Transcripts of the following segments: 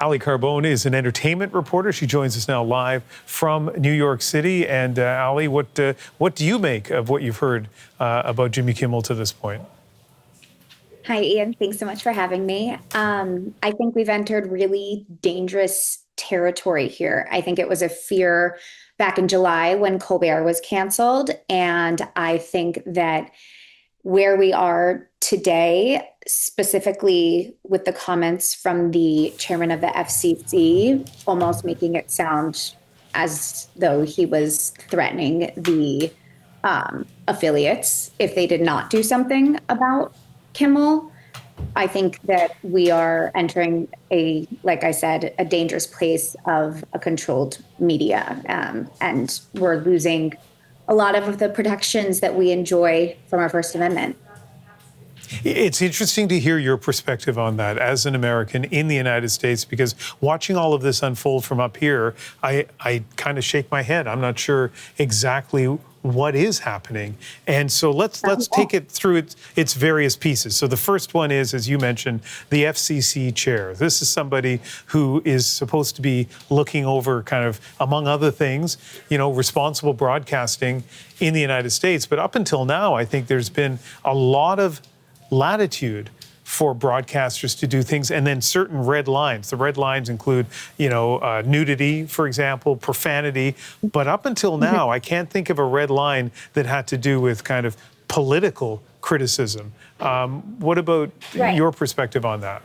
Ali Carbone is an entertainment reporter. She joins us now live from New York City. And Ali, what do you make of what you've heard about Jimmy Kimmel to this point? Hi, Ian. Thanks so much for having me. I think we've entered really dangerous territory here. I think it was a fear back in July when Colbert was canceled. And I think that where we are today, specifically with the comments from the chairman of the FCC, almost making it sound as though he was threatening the affiliates if they did not do something about Kimmel. I think that we are entering like I said, a dangerous place of a controlled media, and we're losing a lot of the protections that we enjoy from our First Amendment. It's interesting to hear your perspective on that as an American in the United States, because watching all of this unfold from up here, I kind of shake my head. I'm not sure exactly what is happening. And so let's take it through its various pieces. So the first one is, as you mentioned, the FCC chair. This is somebody who is supposed to be looking over kind of, among other things, responsible broadcasting in the United States. But up until now, I think there's been a lot of latitude for broadcasters to do things, and then certain red lines. The red lines include, nudity, for example, profanity. But up until now, I can't think of a red line that had to do with kind of political criticism. What about your perspective on that?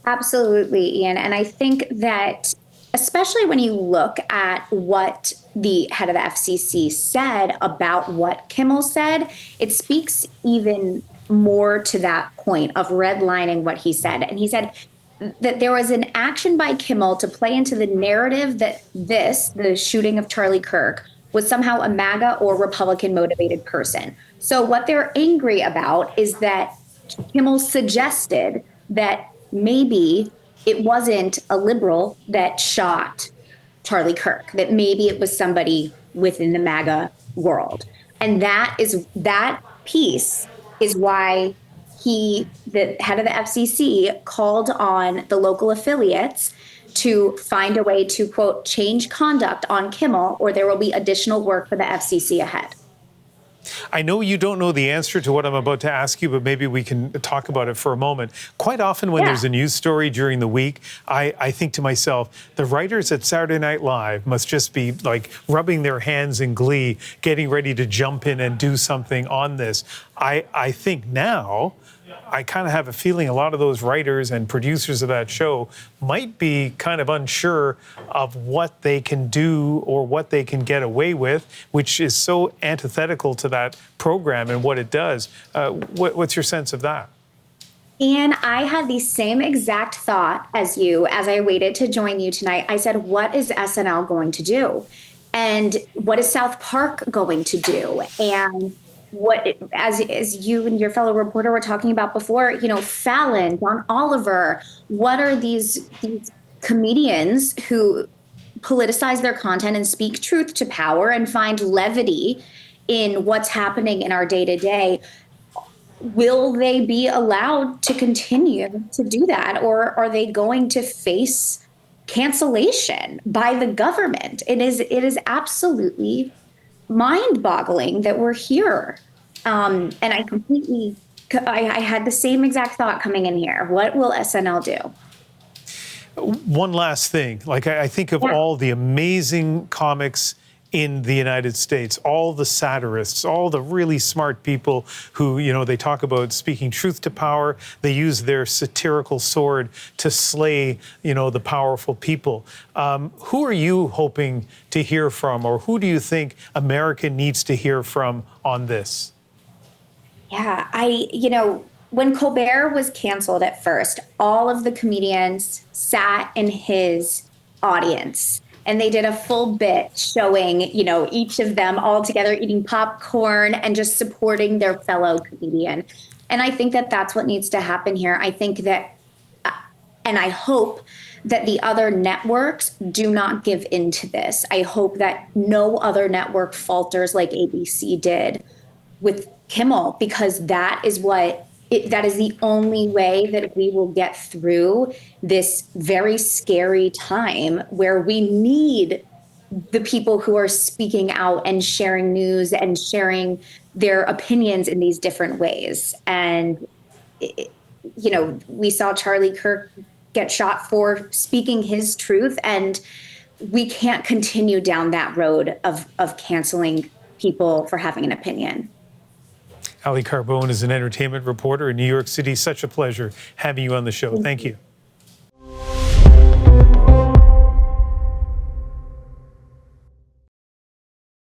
Absolutely, Ian. And I think that especially when you look at what the head of the FCC said about what Kimmel said, it speaks even more to that point of redlining what he said. And he said that there was an action by Kimmel to play into the narrative that the shooting of Charlie Kirk, was somehow a MAGA or Republican motivated person. So what they're angry about is that Kimmel suggested that maybe it wasn't a liberal that shot Charlie Kirk, that maybe it was somebody within the MAGA world. And that piece is why the head of the FCC, called on the local affiliates to find a way to, quote, change conduct on Kimmel, or there will be additional work for the FCC ahead. I know you don't know the answer to what I'm about to ask you, but maybe we can talk about it for a moment. Quite often when there's a news story during the week, I think to myself, the writers at Saturday Night Live must just be like rubbing their hands in glee, getting ready to jump in and do something on this. I think now, I kind of have a feeling a lot of those writers and producers of that show might be kind of unsure of what they can do or what they can get away with, which is so antithetical to that program and what it does. What's your sense of that? And I had the same exact thought as you as I waited to join you tonight. I said, what is SNL going to do? And what is South Park going to do? And what, as you and your fellow reporter were talking about before, Fallon, John Oliver, what are these comedians who politicize their content and speak truth to power and find levity in what's happening in our day-to-day? Will they be allowed to continue to do that, or are they going to face cancellation by the government? It is absolutely mind-boggling that we're here. And I had the same exact thought coming in here. What will SNL do? One last thing. I think of all the amazing comics in the United States, all the satirists, all the really smart people who, they talk about speaking truth to power. They use their satirical sword to slay, the powerful people. Who are you hoping to hear from, or who do you think America needs to hear from on this? Yeah, when Colbert was canceled at first, all of the comedians sat in his audience. And they did a full bit showing, each of them all together eating popcorn and just supporting their fellow comedian. And I think that that's what needs to happen here. I think that, and I hope that the other networks do not give into this. I hope that no other network falters like ABC did with Kimmel, because that is what that is the only way that we will get through this very scary time where we need the people who are speaking out and sharing news and sharing their opinions in these different ways. And, we saw Charlie Kirk get shot for speaking his truth, and we can't continue down that road of canceling people for having an opinion. Ali Carbone is an entertainment reporter in New York City. Such a pleasure having you on the show. Thank you.